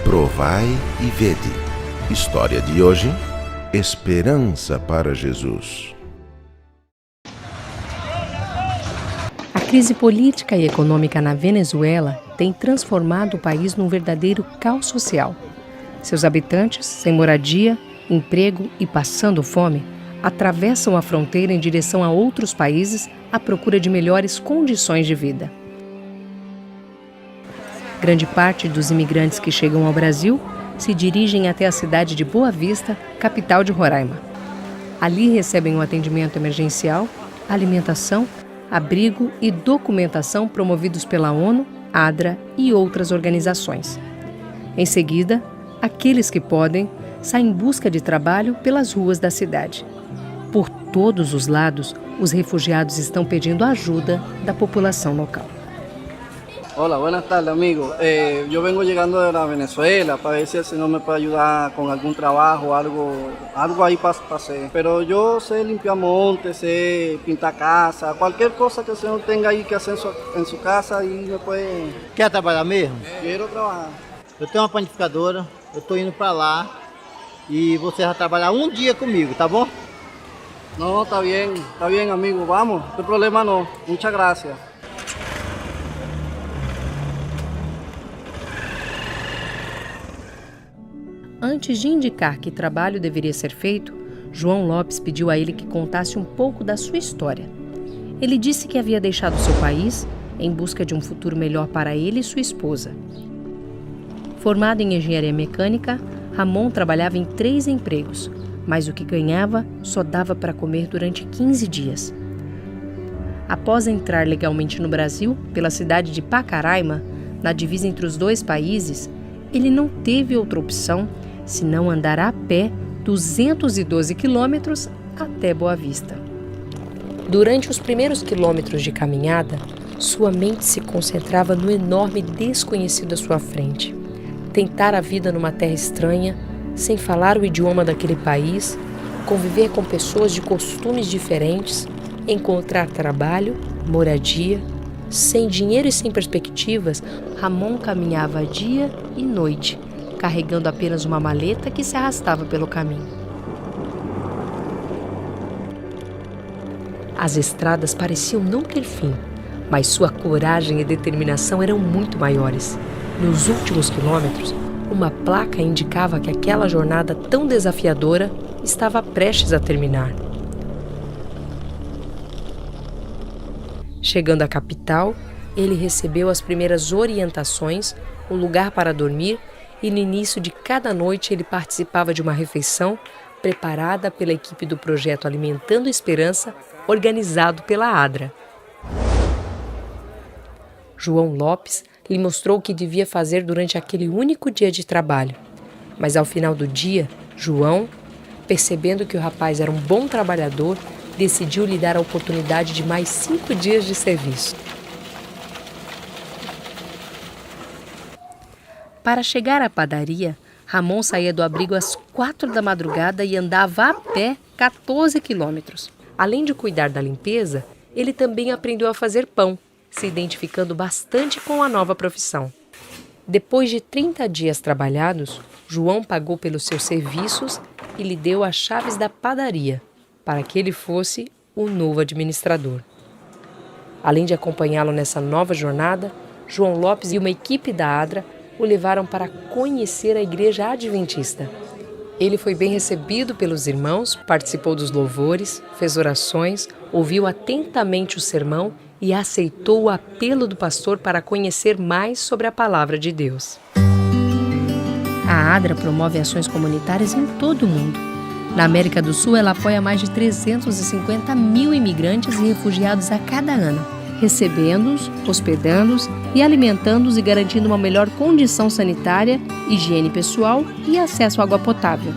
Provai e vede. História de hoje: esperança para Jesus. A crise política e econômica na Venezuela tem transformado o país num verdadeiro caos social. Seus habitantes, sem moradia, emprego e passando fome, atravessam a fronteira em direção a outros países à procura de melhores condições de vida. Grande parte dos imigrantes que chegam ao Brasil se dirigem até a cidade de Boa Vista, capital de Roraima. Ali recebem um atendimento emergencial, alimentação, abrigo e documentação promovidos pela ONU, ADRA e outras organizações. Em seguida, aqueles que podem saem em busca de trabalho pelas ruas da cidade. Por todos os lados, os refugiados estão pedindo ajuda da população local. Hola, buenas tardes, amigo. Yo vengo llegando de la Venezuela para ver si el señor me puede ayudar con algún trabajo, algo ahí para hacer. Pero yo sé limpiar montes, sé pintar casa, cualquier cosa que el señor tenga ahí que hacer en su casa y me puede... Quer trabalhar mesmo? Quiero trabajar. Eu tenho uma panificadora, eu tô indo para lá e você vai trabalhar um dia comigo, tá bom? No, está bien, amigo, vamos, no hay problema no. Muchas gracias. Antes de indicar que trabalho deveria ser feito, João Lopes pediu a ele que contasse um pouco da sua história. Ele disse que havia deixado seu país em busca de um futuro melhor para ele e sua esposa. Formado em engenharia mecânica, Ramon trabalhava em 3 empregos, mas o que ganhava só dava para comer durante 15 dias. Após entrar legalmente no Brasil, pela cidade de Pacaraima, na divisa entre os 2 países, ele não teve outra opção senão andar a pé 212 quilômetros até Boa Vista. Durante os primeiros quilômetros de caminhada, sua mente se concentrava no enorme desconhecido à sua frente. Tentar a vida numa terra estranha, sem falar o idioma daquele país, conviver com pessoas de costumes diferentes, encontrar trabalho, moradia. Sem dinheiro e sem perspectivas, Ramon caminhava dia e noite, carregando apenas uma maleta que se arrastava pelo caminho. As estradas pareciam não ter fim, mas sua coragem e determinação eram muito maiores. Nos últimos quilômetros, uma placa indicava que aquela jornada tão desafiadora estava prestes a terminar. Chegando à capital, ele recebeu as primeiras orientações, um lugar para dormir e no início de cada noite ele participava de uma refeição preparada pela equipe do projeto Alimentando Esperança, organizado pela ADRA. João Lopes lhe mostrou o que devia fazer durante aquele único dia de trabalho. Mas ao final do dia, João, percebendo que o rapaz era um bom trabalhador, decidiu lhe dar a oportunidade de mais 5 dias de serviço. Para chegar à padaria, Ramon saía do abrigo às 4 da madrugada e andava a pé 14 quilômetros. Além de cuidar da limpeza, ele também aprendeu a fazer pão, se identificando bastante com a nova profissão. Depois de 30 dias trabalhados, João pagou pelos seus serviços e lhe deu as chaves da padaria, para que ele fosse o novo administrador. Além de acompanhá-lo nessa nova jornada, João Lopes e uma equipe da ADRA o levaram para conhecer a igreja adventista. Ele foi bem recebido pelos irmãos, participou dos louvores, fez orações, ouviu atentamente o sermão e aceitou o apelo do pastor para conhecer mais sobre a palavra de Deus. A ADRA promove ações comunitárias em todo o mundo. Na América do Sul, ela apoia mais de 350 mil imigrantes e refugiados a cada ano, recebendo-os, hospedando-os e alimentando-os e garantindo uma melhor condição sanitária, higiene pessoal e acesso à água potável,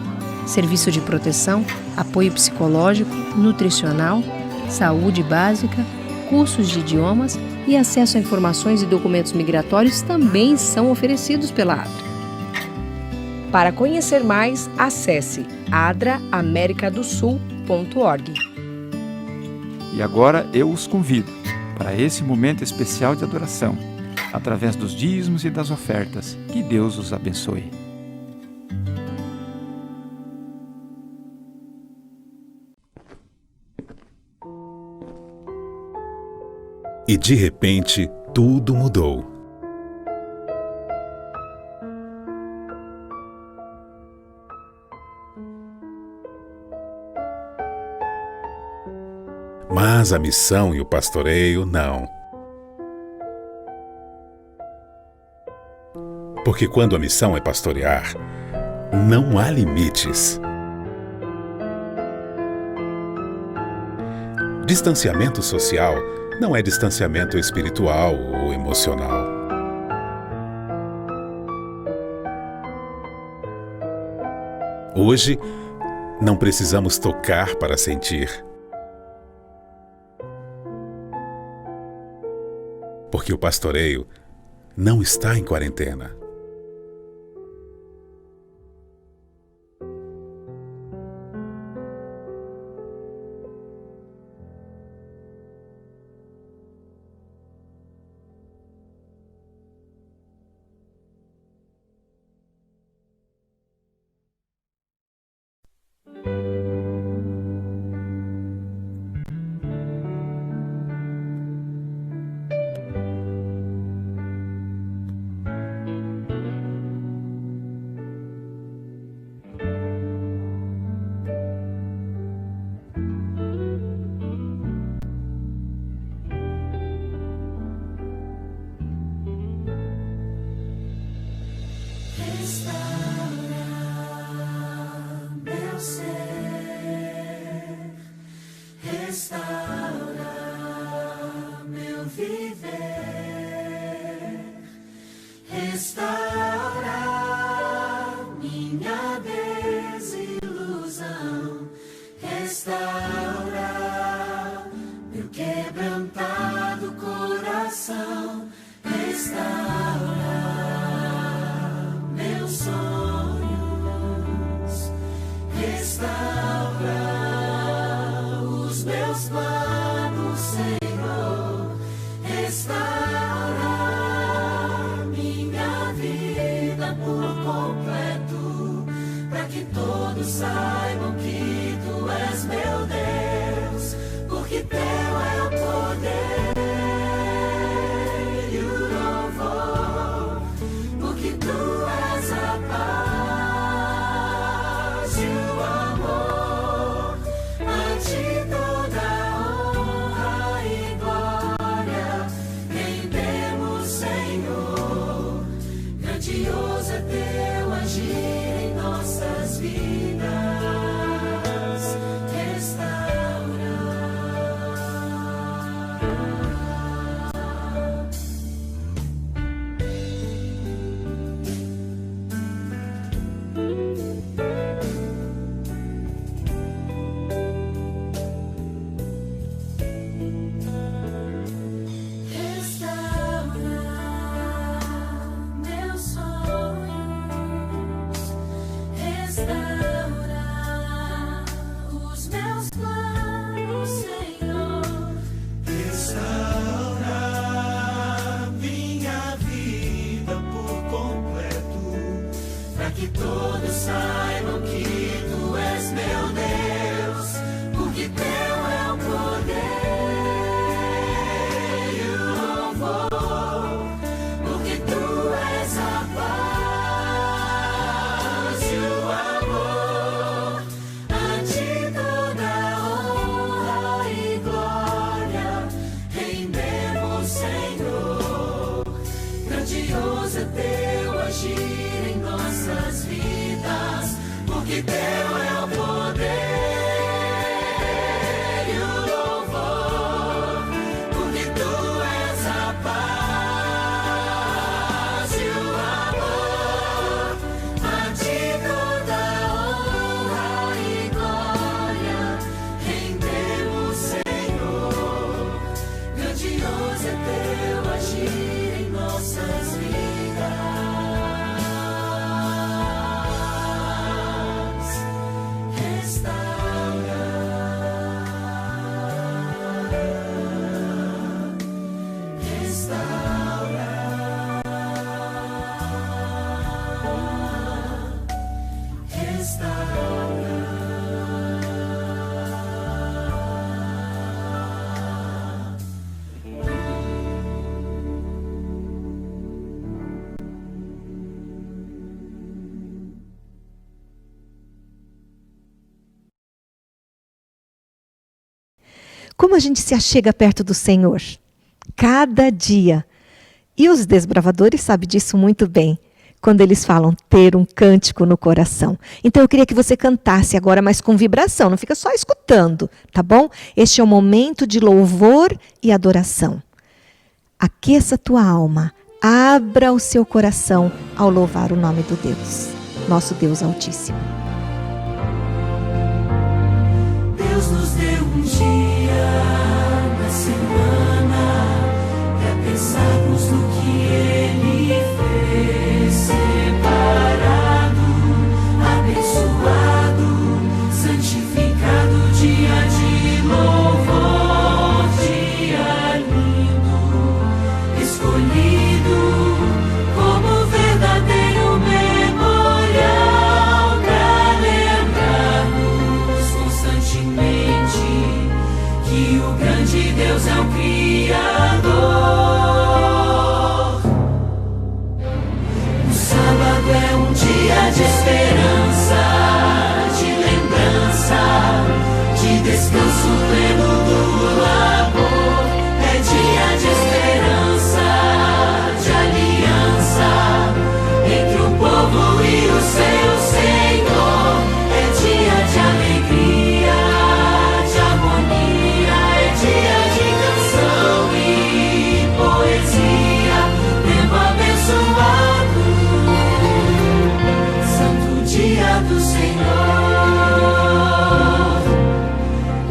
serviço de proteção, apoio psicológico, nutricional, saúde básica, cursos de idiomas e acesso a informações e documentos migratórios também são oferecidos pela ADRA. Para conhecer mais, acesse adraamericadosul.org. E agora eu os convido para esse momento especial de adoração. através dos dízimos e das ofertas. Que Deus os abençoe. E de repente, tudo mudou. Mas a missão e o pastoreio, não. Porque quando a missão é pastorear, não há limites. Distanciamento social não é distanciamento espiritual ou emocional. Hoje, não precisamos tocar para sentir. Porque o pastoreio não está em quarentena. Agir em nossas vidas, porque teu é o poder. Como a gente se achega perto do Senhor? Cada dia. E os desbravadores sabem disso muito bem, quando eles falam ter um cântico no coração. Então eu queria que você cantasse agora, mas com vibração, não fica só escutando, tá bom? Este é o momento de louvor e adoração. Aqueça a tua alma, abra o seu coração ao louvar o nome do Deus, nosso Deus Altíssimo. Deus nos deu um dia na semana para pensarmos no que Ele fez, separado, abençoado, santificado, dia de louvor, dia lindo, escolhido como verdadeiro memorial para lembrarmos constantemente que o grande Deus é o Criador. O sábado é um dia de esperança, de lembrança, de descanso pleno do labor. É dia de esperança, de aliança entre o povo e o seu Senhor. É dia de alegria, de harmonia, é dia de canção e poesia, tempo abençoado, santo dia do Senhor.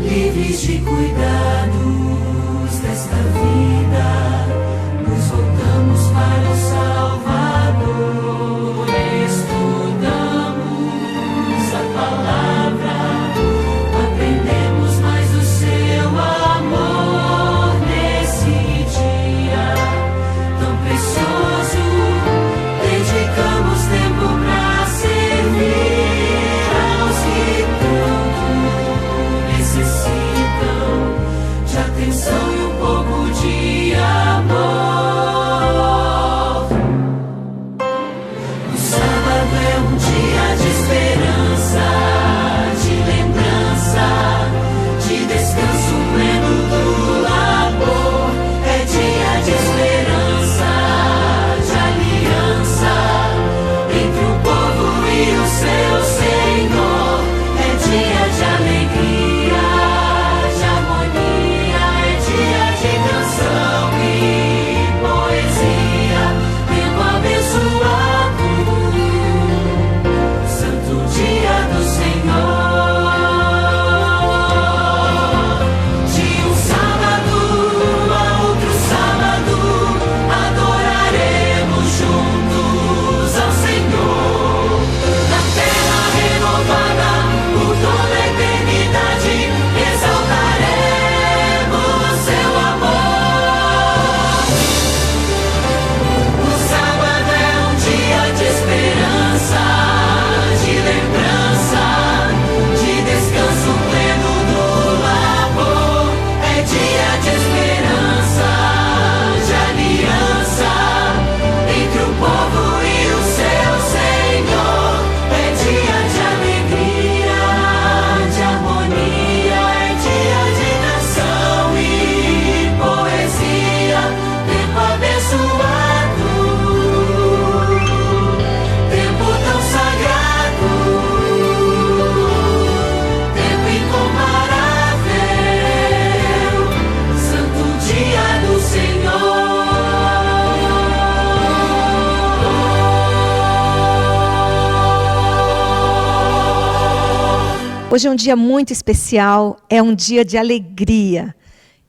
Livres de cuidados desta vida, nos voltamos para o Salvador. Estudamos a palavra, aprendemos mais do seu amor nesse dia tão precioso. Dedicamos tempo para servir aos que tanto necessitam de atenção e um pouco de amor. O sábado é um dia de esperança, de lembrança, de descanso pleno do labor. É dia de esperança, de aliança entre o povo e o seu Senhor. É dia de alegria, de harmonia, é dia de canção e poesia, tempo abençoado, santo dia do Senhor. De um sábado a outro sábado, adoraremos juntos ao Senhor. Na terra renovada, por toda a eternidade, exaltaremos seu amor. O sábado é um dia de esperança, de lembrança, de descanso pleno do labor. É dia de esperança, de aliança entre o povo e o seu Senhor. É dia de alegria, de harmonia, é dia de canção e poesia, tempo abençoado, tempo tão sagrado, tempo incomparável, santo dia do Senhor. Hoje é um dia muito especial, é um dia de alegria.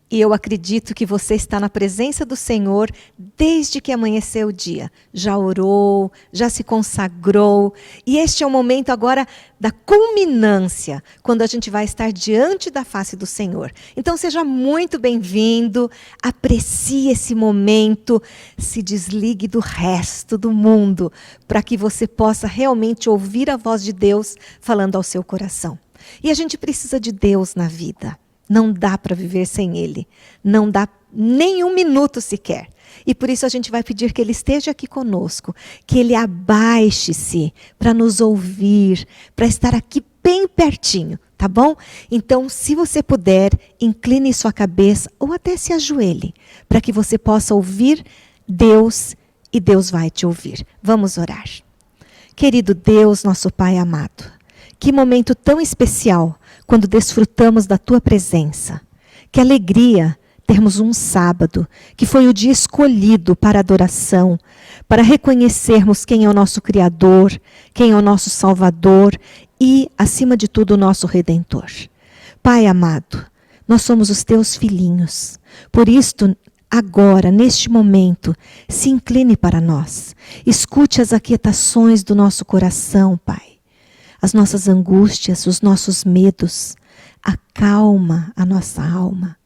E eu acredito que você está na presença do Senhor desde que amanheceu o dia. Já orou, já se consagrou. E este é o momento agora da culminância, quando a gente vai estar diante da face do Senhor. Então seja muito bem-vindo, aprecie esse momento, se desligue do resto do mundo, para que você possa realmente ouvir a voz de Deus falando ao seu coração. E a gente precisa de Deus na vida. Não dá para viver sem Ele. Não dá nem um minuto sequer. E por isso a gente vai pedir que Ele esteja aqui conosco. Que Ele abaixe-se para nos ouvir, para estar aqui bem pertinho, tá bom? Então, se você puder, incline sua cabeça ou até se ajoelhe, para que você possa ouvir Deus e Deus vai te ouvir. Vamos orar. Querido Deus, nosso Pai amado, que momento tão especial quando desfrutamos da Tua presença. Que alegria termos um sábado, que foi o dia escolhido para adoração, para reconhecermos quem é o nosso Criador, quem é o nosso Salvador e, acima de tudo, o nosso Redentor. Pai amado, nós somos os Teus filhinhos. Por isto, agora, neste momento, se incline para nós. Escute as aquietações do nosso coração, Pai. As nossas angústias, os nossos medos. Acalma a nossa alma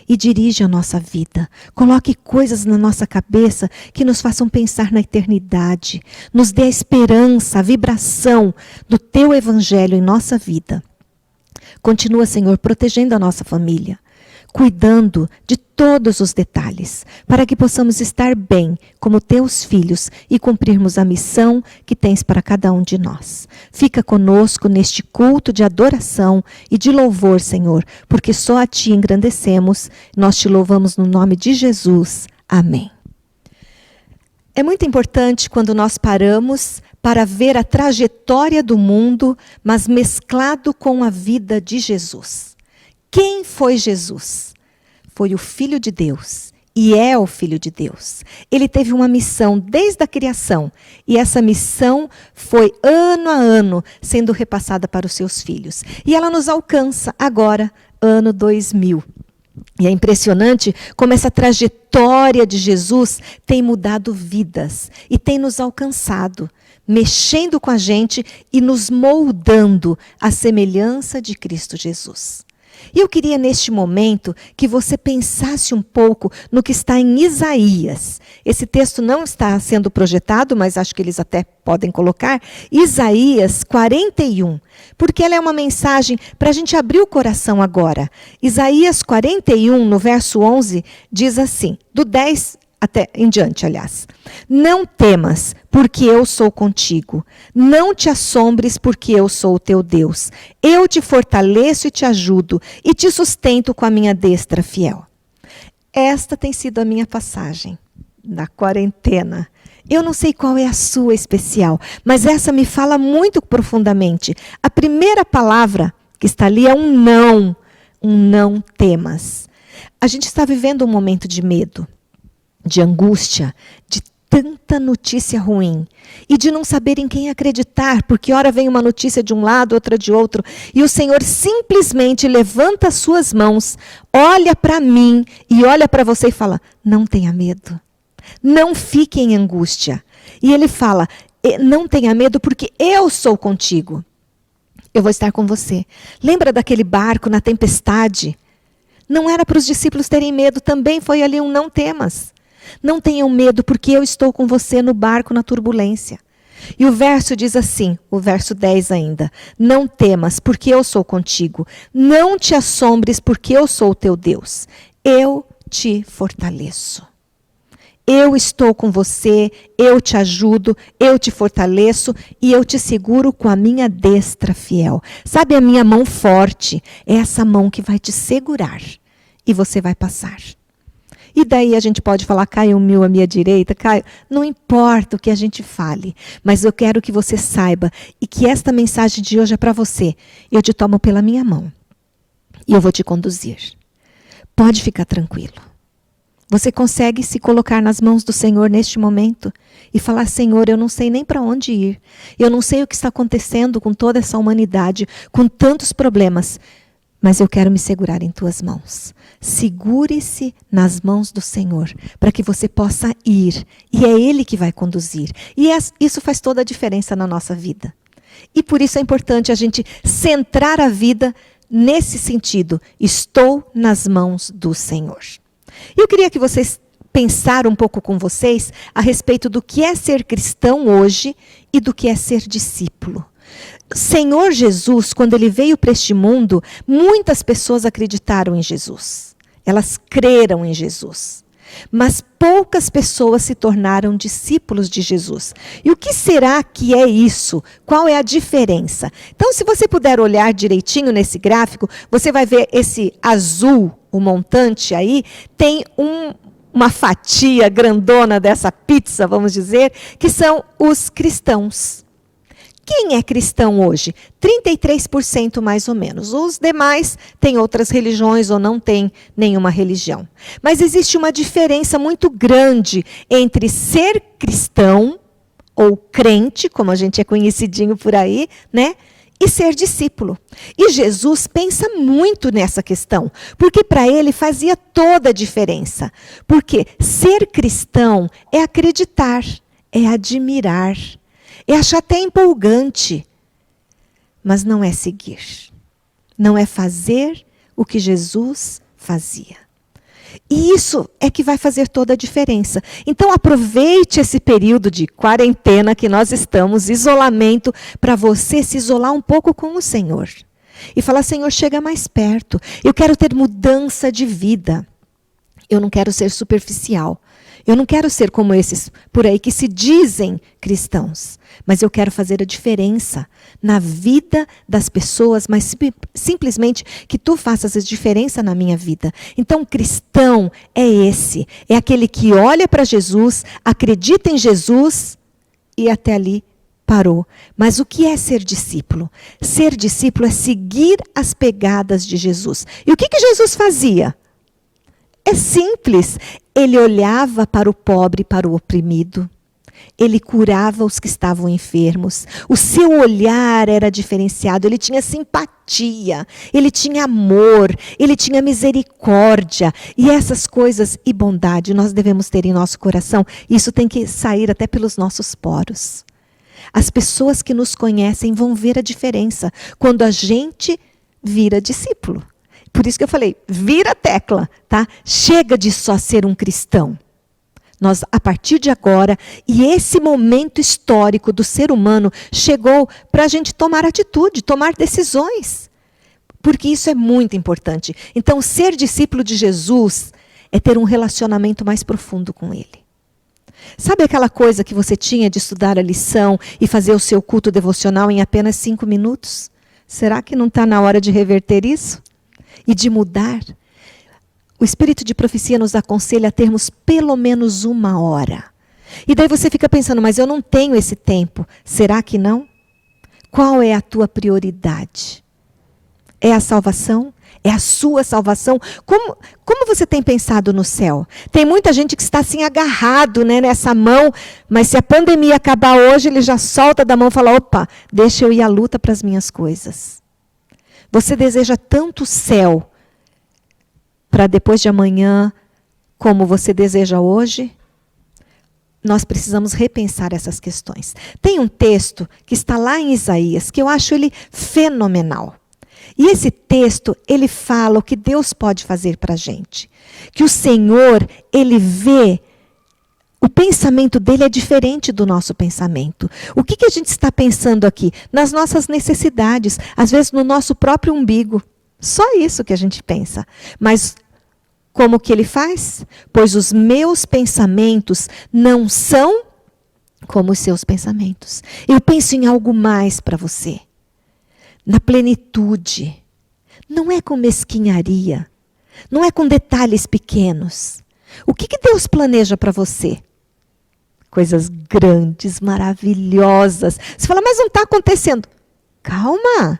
e dirige a nossa vida. Coloque coisas na nossa cabeça que nos façam pensar na eternidade. Nos dê a esperança, a vibração do Teu Evangelho em nossa vida. Continua, Senhor, protegendo a nossa família, cuidando de todos os detalhes, para que possamos estar bem como Teus filhos e cumprirmos a missão que Tens para cada um de nós. Fica conosco neste culto de adoração e de louvor, Senhor, porque só a Ti engrandecemos. Nós Te louvamos no nome de Jesus. Amém. É muito importante quando nós paramos para ver a trajetória do mundo, mas mesclado com a vida de Jesus. Quem foi Jesus? Foi o Filho de Deus e é o Filho de Deus. Ele teve uma missão desde a criação e essa missão foi ano a ano sendo repassada para os seus filhos. E ela nos alcança agora, ano 2000. E é impressionante como essa trajetória de Jesus tem mudado vidas e tem nos alcançado, mexendo com a gente e nos moldando à semelhança de Cristo Jesus. E eu queria neste momento que você pensasse um pouco no que está em Isaías. Esse texto não está sendo projetado, mas acho que eles até podem colocar. Isaías 41, porque ela é uma mensagem para a gente abrir o coração agora. Isaías 41, no verso 11, diz assim, do 10 até em diante, aliás. Não temas, porque eu sou contigo. Não te assombres, porque eu sou o teu Deus. Eu te fortaleço e te ajudo, e te sustento com a minha destra fiel. Esta tem sido a minha passagem da quarentena. Eu não sei qual é a sua especial, mas essa me fala muito profundamente. A primeira palavra que está ali é um não temas. A gente está vivendo um momento de medo, de angústia, de tanta notícia ruim e de não saber em quem acreditar, porque ora vem uma notícia de um lado, outra de outro, e o Senhor simplesmente levanta as suas mãos, olha para mim e olha para você e fala, não tenha medo, não fique em angústia. E Ele fala, não tenha medo porque eu sou contigo, eu vou estar com você. Lembra daquele barco na tempestade? Não era para os discípulos terem medo, também foi ali um não temas. Não tenham medo, porque eu estou com você no barco na turbulência. E o verso diz assim, o verso 10 ainda. Não temas, porque eu sou contigo. Não te assombres, porque eu sou o teu Deus. Eu te fortaleço. Eu estou com você, eu te ajudo, eu te fortaleço e eu te seguro com a minha destra fiel. Sabe a minha mão forte? É essa mão que vai te segurar e você vai passar. E daí a gente pode falar, Caio, mil à minha direita, Caio, não importa o que a gente fale, mas eu quero que você saiba e que esta mensagem de hoje é para você. Eu te tomo pela minha mão e eu vou te conduzir. Pode ficar tranquilo. Você consegue se colocar nas mãos do Senhor neste momento e falar, Senhor, eu não sei nem para onde ir. Eu não sei o que está acontecendo com toda essa humanidade, com tantos problemas, mas eu quero me segurar em tuas mãos. Segure-se nas mãos do Senhor, para que você possa ir. E é Ele que vai conduzir. E isso faz toda a diferença na nossa vida. E por isso é importante a gente centrar a vida nesse sentido. Estou nas mãos do Senhor. Eu queria que vocês pensaram um pouco com vocês a respeito do que é ser cristão hoje e do que é ser discípulo. Senhor Jesus, quando Ele veio para este mundo, muitas pessoas acreditaram em Jesus. Elas creram em Jesus. mas poucas pessoas se tornaram discípulos de Jesus. E o que será que é isso? Qual é a diferença? Então, se você puder olhar direitinho nesse gráfico, você vai ver esse azul, o montante aí, tem uma fatia grandona dessa pizza, vamos dizer, que são os cristãos. Quem é cristão hoje? 33% mais ou menos. Os demais têm outras religiões ou não têm nenhuma religião. Mas existe uma diferença muito grande entre ser cristão, ou crente, como a gente é conhecidinho por aí, né? E ser discípulo. E Jesus pensa muito nessa questão, porque para ele fazia toda a diferença. Porque ser cristão é acreditar, é admirar, é achar até empolgante, mas não é seguir. Não é fazer o que Jesus fazia. E isso é que vai fazer toda a diferença. Então aproveite esse período de quarentena que nós estamos, isolamento, para você se isolar um pouco com o Senhor. E falar, Senhor, chega mais perto. Eu quero ter mudança de vida. Eu não quero ser superficial. Eu não quero ser como esses por aí que se dizem cristãos, mas eu quero fazer a diferença na vida das pessoas, mas simplesmente que tu faças a diferença na minha vida. Então, cristão é esse, é aquele que olha para Jesus, acredita em Jesus e até ali parou. Mas o que é ser discípulo? Ser discípulo é seguir as pegadas de Jesus. E o que Jesus fazia? É simples. Ele olhava para o pobre e para o oprimido. Ele curava os que estavam enfermos. O seu olhar era diferenciado. Ele tinha simpatia. Ele tinha amor. Ele tinha misericórdia. E essas coisas e bondade nós devemos ter em nosso coração. Isso tem que sair até pelos nossos poros. As pessoas que nos conhecem vão ver a diferença quando a gente vira discípulo. Por isso que eu falei, vira a tecla, tá? Chega de só ser um cristão. Nós, a partir de agora, e esse momento histórico do ser humano chegou para a gente tomar atitude, tomar decisões. Porque isso é muito importante. Então, ser discípulo de Jesus é ter um relacionamento mais profundo com Ele. Sabe aquela coisa que você tinha de estudar a lição e fazer o seu culto devocional em apenas 5 minutos? Será que não está na hora de reverter isso? E de mudar? O Espírito de Profecia nos aconselha a termos pelo menos 1 hora. E daí você fica pensando, mas eu não tenho esse tempo. Será que não? Qual é a tua prioridade? É a salvação? É a sua salvação? Como você tem pensado no céu? Tem muita gente que está assim agarrado, né, nessa mão, mas se a pandemia acabar hoje, ele já solta da mão e fala, opa, deixa eu ir à luta para as minhas coisas. Você deseja tanto o céu para depois de amanhã como você deseja hoje? Nós precisamos repensar essas questões. Tem um texto que está lá em Isaías, que eu acho ele fenomenal. E esse texto, ele fala o que Deus pode fazer para a gente. Que o Senhor, ele vê, o pensamento dele é diferente do nosso pensamento. O que a gente está pensando aqui? Nas nossas necessidades, às vezes no nosso próprio umbigo. Só isso que a gente pensa. Mas como que ele faz? Pois os meus pensamentos não são como os seus pensamentos. Eu penso em algo mais para você. Na plenitude. Não é com mesquinharia. Não é com detalhes pequenos. O que Deus planeja para você? Coisas grandes, maravilhosas. Você fala, mas não está acontecendo. Calma.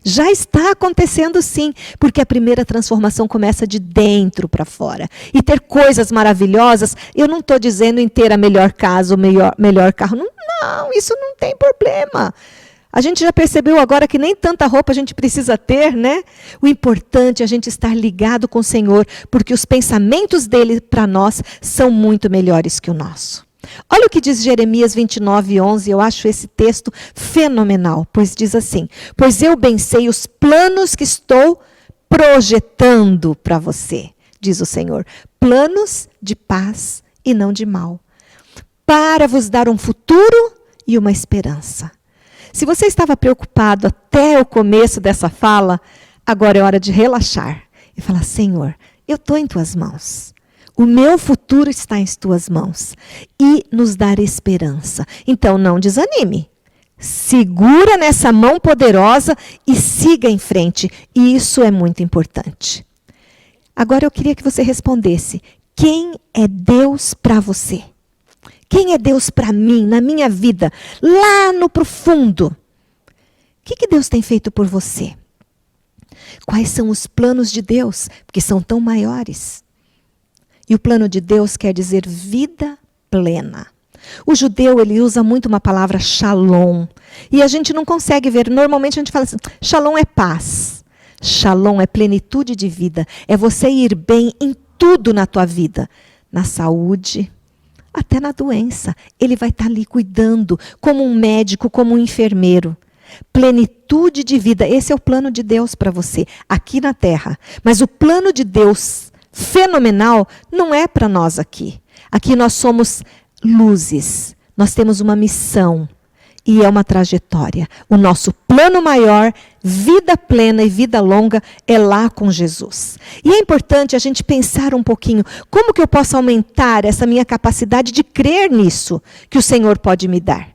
Já está acontecendo sim, porque a primeira transformação começa de dentro para fora. E ter coisas maravilhosas, eu não estou dizendo em ter a melhor casa, o melhor carro. Não, isso não tem problema. A gente já percebeu agora que nem tanta roupa a gente precisa ter, né? O importante é a gente estar ligado com o Senhor, porque os pensamentos dele para nós são muito melhores que o nosso. Olha o que diz Jeremias 29:11, eu acho esse texto fenomenal, pois diz assim, pois eu bem sei os planos que estou projetando para você, diz o Senhor, planos de paz e não de mal, para vos dar um futuro e uma esperança. Se você estava preocupado até o começo dessa fala, agora é hora de relaxar e falar, Senhor, eu estou em tuas mãos. O meu futuro está em tuas mãos. E nos dar esperança. Então não desanime. Segura nessa mão poderosa e siga em frente. E isso é muito importante. Agora eu queria que você respondesse. Quem é Deus para você? Quem é Deus para mim, na minha vida? Lá no profundo. O que Deus tem feito por você? Quais são os planos de Deus? Porque são tão maiores. E o plano de Deus quer dizer vida plena. O judeu, ele usa muito uma palavra shalom. E a gente não consegue ver. Normalmente a gente fala assim, shalom é paz. Shalom é plenitude de vida. É você ir bem em tudo na tua vida. Na saúde, até na doença. Ele vai estar ali cuidando, como um médico, como um enfermeiro. Plenitude de vida. Esse é o plano de Deus para você, aqui na terra. Mas o plano de Deus fenomenal não é para nós aqui. Aqui nós somos luzes. Nós temos uma missão. E é uma trajetória. O nosso plano maior, vida plena e vida longa, é lá com Jesus. E é importante a gente pensar um pouquinho, como que eu posso aumentar essa minha capacidade de crer nisso que o Senhor pode me dar?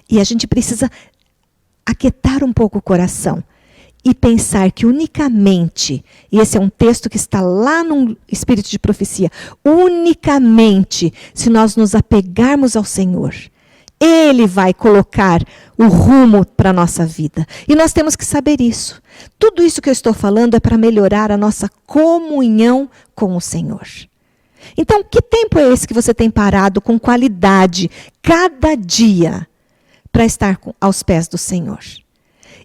E a gente precisa aquietar um pouco o coração e pensar que unicamente, e esse é um texto que está lá no Espírito de Profecia, unicamente se nós nos apegarmos ao Senhor, Ele vai colocar o rumo para a nossa vida. E nós temos que saber isso. Tudo isso que eu estou falando é para melhorar a nossa comunhão com o Senhor. Então, que tempo é esse que você tem parado com qualidade, cada dia, para estar aos pés do Senhor?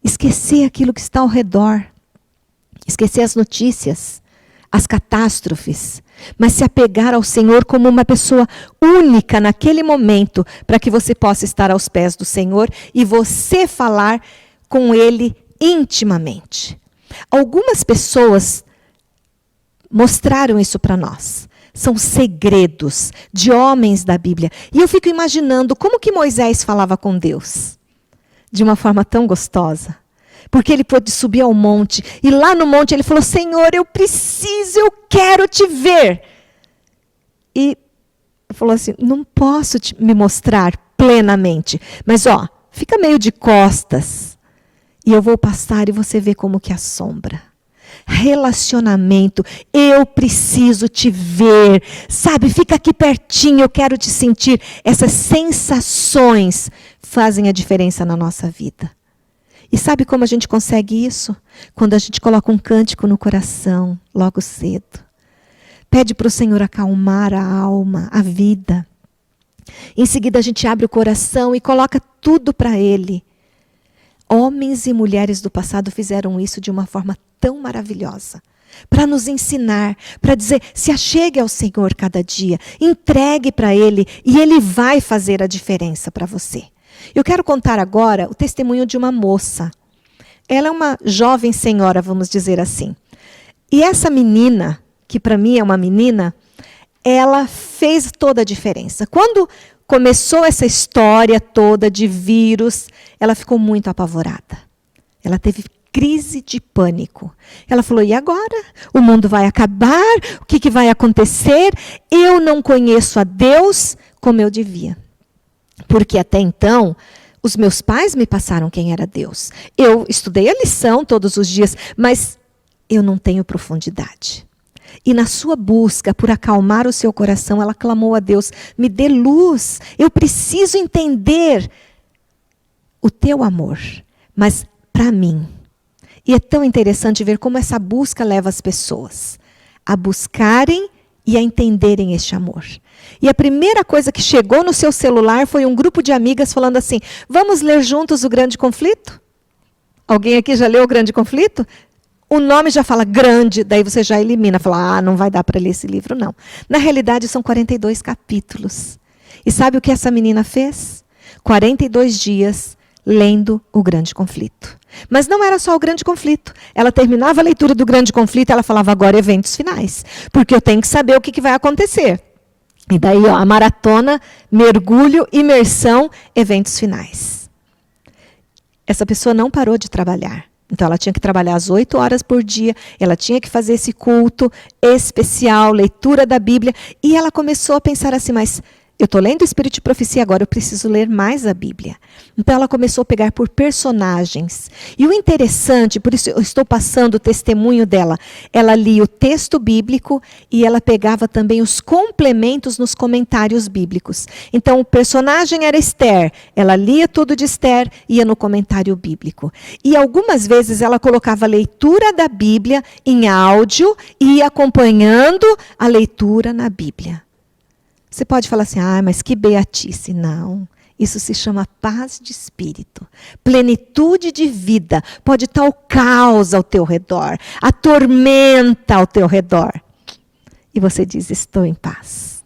Esquecer aquilo que está ao redor. Esquecer as notícias, as catástrofes. Mas se apegar ao Senhor como uma pessoa única naquele momento, para que você possa estar aos pés do Senhor e você falar com Ele intimamente. Algumas pessoas mostraram isso para nós. São segredos de homens da Bíblia. E eu fico imaginando como que Moisés falava com Deus. De uma forma tão gostosa. Porque ele pôde subir ao monte. E lá no monte ele falou, Senhor, eu quero te ver. E ele falou assim, não posso me mostrar plenamente. Mas fica meio de costas. E eu vou passar e você vê como que assombra. Relacionamento, eu preciso te ver. Sabe, fica aqui pertinho, eu quero te sentir. Essas sensações fazem a diferença na nossa vida. E sabe como a gente consegue isso? Quando a gente coloca um cântico no coração, logo cedo. Pede para o Senhor acalmar a alma, a vida. Em seguida a gente abre o coração e coloca tudo para Ele. Homens e mulheres do passado fizeram isso de uma forma tão maravilhosa. Para nos ensinar, para dizer, se achegue ao Senhor cada dia. Entregue para Ele e Ele vai fazer a diferença para você. Eu quero contar agora o testemunho de uma moça. Ela é uma jovem senhora, vamos dizer assim. E essa menina, que para mim é uma menina, ela fez toda a diferença. Quando começou essa história toda de vírus, ela ficou muito apavorada. Ela teve crise de pânico. Ela falou, e agora? O mundo vai acabar? O que vai acontecer? Eu não conheço a Deus como eu devia. Porque até então, os meus pais me passaram quem era Deus. Eu estudei a lição todos os dias, mas eu não tenho profundidade. E na sua busca por acalmar o seu coração, ela clamou a Deus, me dê luz, eu preciso entender o teu amor, mas para mim. E é tão interessante ver como essa busca leva as pessoas a buscarem e a entenderem este amor. E a primeira coisa que chegou no seu celular foi um grupo de amigas falando assim, vamos ler juntos O Grande Conflito? Alguém aqui já leu O Grande Conflito? O nome já fala grande, daí você já elimina, fala, não vai dar para ler esse livro, não. Na realidade, são 42 capítulos. E sabe o que essa menina fez? 42 dias lendo O Grande Conflito. Mas não era só O Grande Conflito. Ela terminava a leitura do Grande Conflito e ela falava, agora eventos finais. Porque eu tenho que saber o que vai acontecer. E daí, a maratona, mergulho, imersão, eventos finais. Essa pessoa não parou de trabalhar. Então, ela tinha que trabalhar as 8 horas por dia, ela tinha que fazer esse culto especial, leitura da Bíblia, e ela começou a pensar assim, mas eu estou lendo o Espírito de Profecia agora, eu preciso ler mais a Bíblia. Então, ela começou a pegar por personagens. E o interessante, por isso eu estou passando o testemunho dela, ela lia o texto bíblico e ela pegava também os complementos nos comentários bíblicos. Então, o personagem era Esther, ela lia tudo de Esther e ia no comentário bíblico. E algumas vezes ela colocava a leitura da Bíblia em áudio e ia acompanhando a leitura na Bíblia. Você pode falar assim, mas que beatice. Não, isso se chama paz de espírito, plenitude de vida. Pode estar o caos ao teu redor, a tormenta ao teu redor. E você diz, estou em paz.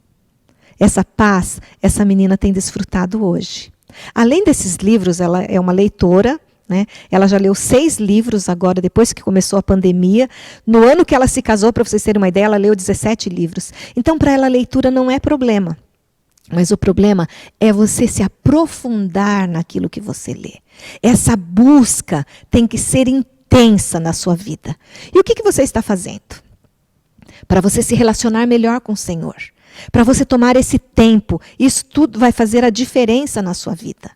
Essa paz, essa menina tem desfrutado hoje. Além desses livros, ela é uma leitora, né? Ela já leu 6 livros agora, depois que começou a pandemia. No ano que ela se casou, para vocês terem uma ideia, ela leu 17 livros. Então, para ela, a leitura não é problema. Mas o problema é você se aprofundar naquilo que você lê. Essa busca tem que ser intensa na sua vida. E o que você está fazendo? Para você se relacionar melhor com o Senhor. Para você tomar esse tempo. Isso tudo vai fazer a diferença na sua vida.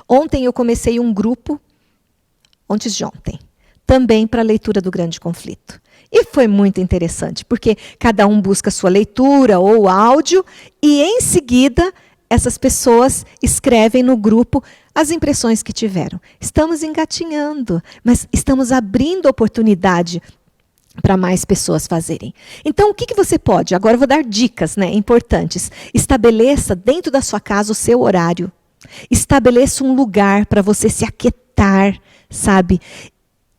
Ontem eu comecei um grupo, antes de ontem, também para a leitura do Grande Conflito. E foi muito interessante, porque cada um busca a sua leitura ou áudio, e em seguida, essas pessoas escrevem no grupo as impressões que tiveram. Estamos engatinhando, mas estamos abrindo oportunidade para mais pessoas fazerem. Então, o que você pode? Agora eu vou dar dicas, né, importantes. Estabeleça dentro da sua casa o seu horário. Estabeleça um lugar para você se aquietar, sabe?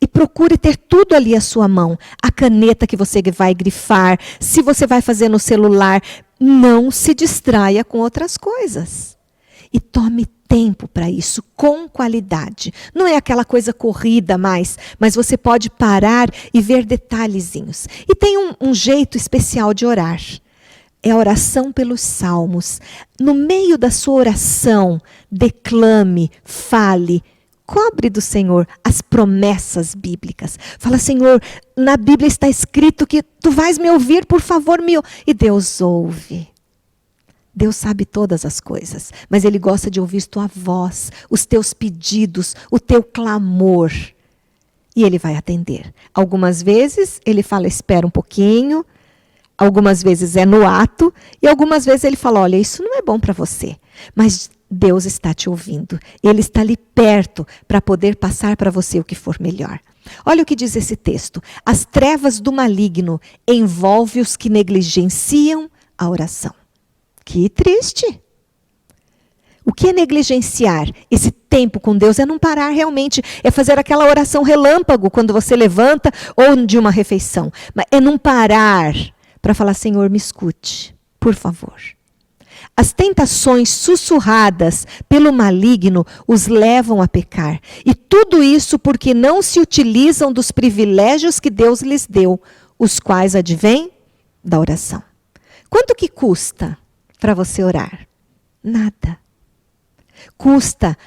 E procure ter tudo ali à sua mão. A caneta que você vai grifar, se você vai fazer no celular, não se distraia com outras coisas. E tome tempo para isso, com qualidade. Não é aquela coisa corrida mais, mas você pode parar e ver detalhezinhos. E tem um jeito especial de orar. É a oração pelos salmos. No meio da sua oração, declame, fale, cobre do Senhor as promessas bíblicas. Fala, Senhor, na Bíblia está escrito que tu vais me ouvir, por favor, me ouve. E Deus ouve. Deus sabe todas as coisas, mas Ele gosta de ouvir tua voz, os teus pedidos, o teu clamor. E Ele vai atender. Algumas vezes Ele fala, espera um pouquinho. Algumas vezes é no ato, e algumas vezes Ele fala, olha, isso não é bom para você. Mas Deus está te ouvindo. Ele está ali perto para poder passar para você o que for melhor. Olha o que diz esse texto. As trevas do maligno envolvem os que negligenciam a oração. Que triste. O que é negligenciar esse tempo com Deus? É não parar realmente, é fazer aquela oração relâmpago quando você levanta ou de uma refeição. Mas é não parar para falar, Senhor, me escute, por favor. As tentações sussurradas pelo maligno os levam a pecar. E tudo isso porque não se utilizam dos privilégios que Deus lhes deu, os quais advêm da oração. Quanto que custa para você orar? Nada. Custa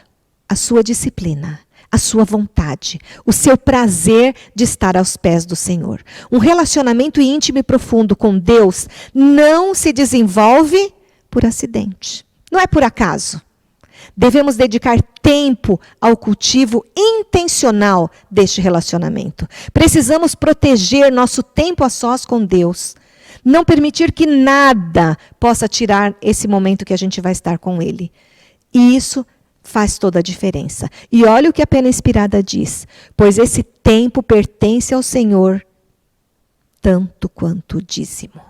a sua disciplina, a sua vontade, o seu prazer de estar aos pés do Senhor. Um relacionamento íntimo e profundo com Deus não se desenvolve por acidente. Não é por acaso. Devemos dedicar tempo ao cultivo intencional deste relacionamento. Precisamos proteger nosso tempo a sós com Deus. Não permitir que nada possa tirar esse momento que a gente vai estar com Ele. E isso faz toda a diferença. E olha o que a Pena Inspirada diz. Pois esse tempo pertence ao Senhor, tanto quanto o dízimo.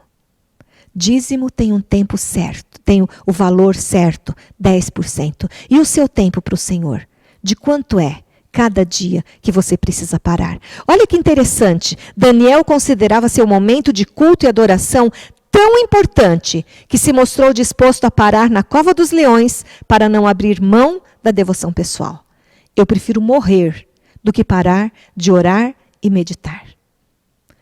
Dízimo tem um tempo certo, tem o valor certo, 10%. E o seu tempo para o Senhor? De quanto é cada dia que você precisa parar? Olha que interessante. Daniel considerava seu momento de culto e adoração tão importante que se mostrou disposto a parar na cova dos leões para não abrir mão da devoção pessoal. Eu prefiro morrer do que parar de orar e meditar.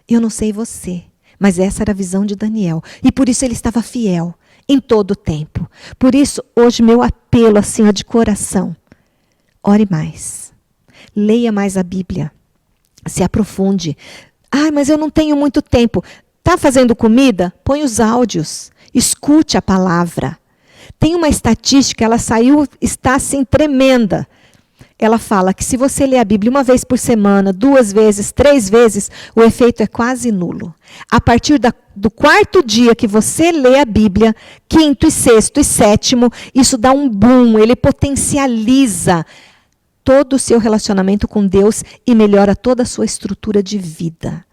Eu não sei você, mas essa era a visão de Daniel. E por isso ele estava fiel em todo o tempo. Por isso, hoje, meu apelo assim, de coração. Ore mais. Leia mais a Bíblia. Se aprofunde. Ah, mas eu não tenho muito tempo. Está fazendo comida? Põe os áudios. Escute a palavra. Tem uma estatística, ela saiu, está assim tremenda. Ela fala que se você lê a Bíblia uma vez por semana, 2 vezes, 3 vezes, o efeito é quase nulo. A partir do 4º dia que você lê a Bíblia, 5º e 6º e 7º, isso dá um boom, ele potencializa todo o seu relacionamento com Deus e melhora toda a sua estrutura de vida.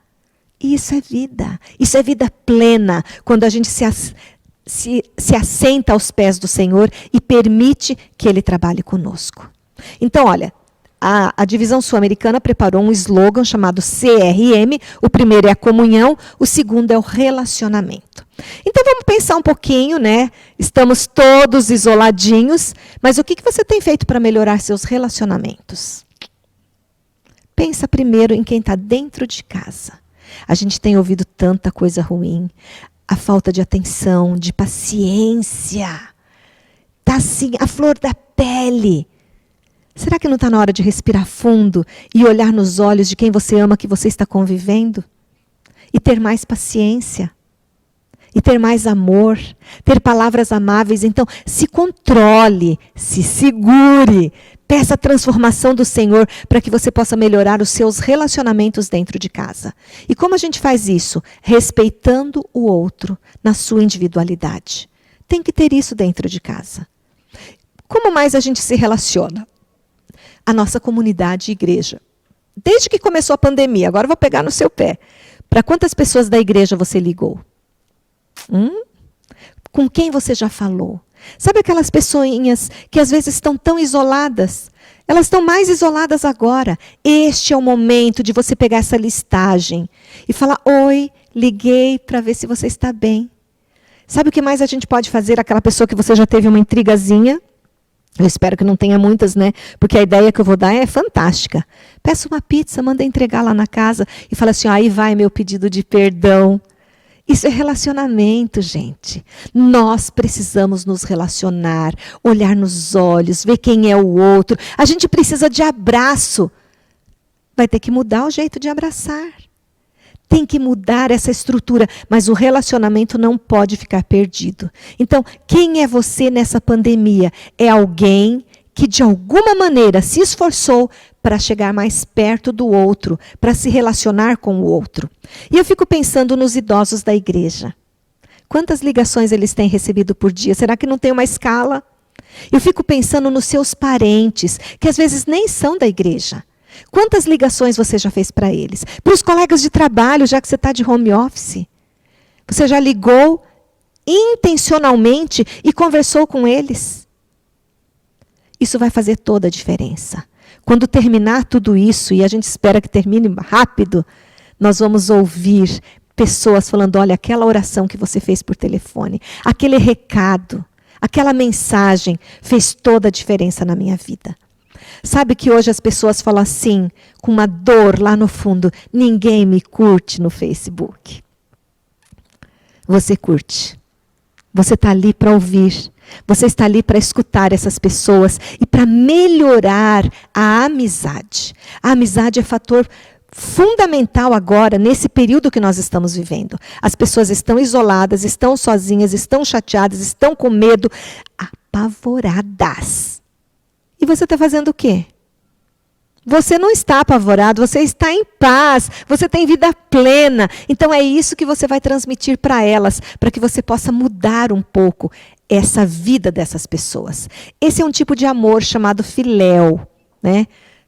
E isso é vida plena, quando a gente se assenta aos pés do Senhor e permite que Ele trabalhe conosco. Então, olha, a Divisão Sul-Americana preparou um slogan chamado CRM. O primeiro é a comunhão, o segundo é o relacionamento. Então, vamos pensar um pouquinho, né? Estamos todos isoladinhos, mas o que você tem feito para melhorar seus relacionamentos? Pensa primeiro em quem está dentro de casa. A gente tem ouvido tanta coisa ruim, a falta de atenção, de paciência. Está assim, a flor da pele. Será que não está na hora de respirar fundo e olhar nos olhos de quem você ama, que você está convivendo? E ter mais paciência. E ter mais amor. Ter palavras amáveis. Então, se controle, se segure. Peça a transformação do Senhor para que você possa melhorar os seus relacionamentos dentro de casa. E como a gente faz isso? Respeitando o outro na sua individualidade. Tem que ter isso dentro de casa. Como mais a gente se relaciona? A nossa comunidade e igreja. Desde que começou a pandemia, agora eu vou pegar no seu pé. Para quantas pessoas da igreja você ligou? Com quem você já falou? Sabe aquelas pessoinhas que às vezes estão tão isoladas? Elas estão mais isoladas agora. Este é o momento de você pegar essa listagem e falar: oi, liguei para ver se você está bem. Sabe o que mais a gente pode fazer? Aquela pessoa que você já teve uma intrigazinha. Eu espero que não tenha muitas, né? Porque a ideia que eu vou dar é fantástica. Peça uma pizza, manda entregar lá na casa e fala assim: aí vai meu pedido de perdão. Isso é relacionamento, gente. Nós precisamos nos relacionar, olhar nos olhos, ver quem é o outro. A gente precisa de abraço. Vai ter que mudar o jeito de abraçar. Tem que mudar essa estrutura, mas o relacionamento não pode ficar perdido. Então, quem é você nessa pandemia? É alguém que de alguma maneira se esforçou para chegar mais perto do outro, para se relacionar com o outro. E eu fico pensando nos idosos da igreja. Quantas ligações eles têm recebido por dia? Será que não tem uma escala? Eu fico pensando nos seus parentes, que às vezes nem são da igreja. Quantas ligações você já fez para eles? Para os colegas de trabalho, já que você está de home office? Você já ligou intencionalmente e conversou com eles? Isso vai fazer toda a diferença. Quando terminar tudo isso, e a gente espera que termine rápido, nós vamos ouvir pessoas falando: olha, aquela oração que você fez por telefone, aquele recado, aquela mensagem fez toda a diferença na minha vida. Sabe que hoje as pessoas falam assim, com uma dor lá no fundo: ninguém me curte no Facebook. Você curte. Você está ali para ouvir. Você está ali para escutar essas pessoas e para melhorar a amizade. A amizade é fator fundamental agora, nesse período que nós estamos vivendo. As pessoas estão isoladas, estão sozinhas, estão chateadas, estão com medo, apavoradas. E você está fazendo o quê? Você não está apavorado, você está em paz, você tem vida plena. Então é isso que você vai transmitir para elas, para que você possa mudar um pouco essa vida dessas pessoas. Esse é um tipo de amor chamado filéu, né?